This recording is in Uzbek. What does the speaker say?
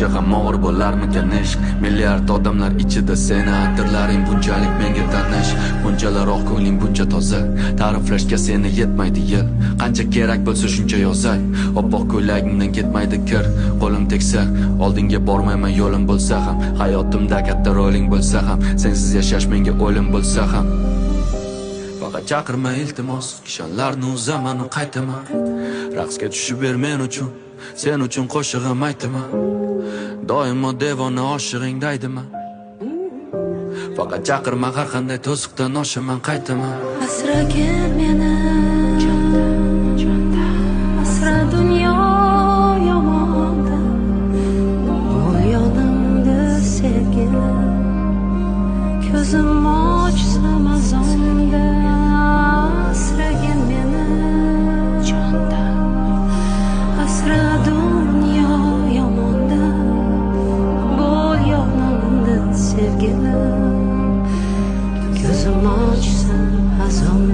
buncha ham og'ir bo'larmikan ishq? Milliard odamlar ichida seni atirlaring bunchalik menga tanish. Bunchalar oq ko'ngling buncha toza, ta'riflashga seni yetmaydi yil. Qancha kerak bo'lsa shuncha yozay, oppoq ko'ylagingdan ketmaydi kir. Qo'lim tegsa oldinga bormayman, yo'lim bo'lsa ham, hayotimda katta roling bo'lsa ham, sensiz yashash menga o'lim bo'lsa ham. Faqat chaqirma iltimos, kishanlarni uzaman u qaytaman. Raqsga tushib ber men uchun, sen uchun qo'shig'im aytaman. Doimo devona oshig'ing daydiman. Faqat chaqirma, har qanday to'siqdan oshaman qaytaman. Asragin meni jonda, asra dunyo yomonda, bo'l yonimda sevgilim, ko'zim ochsam azonda. Asragin meni jonda, asra dunyo yomonda, bo'l yonimda sevgilim, ko'zim ochsam azonda.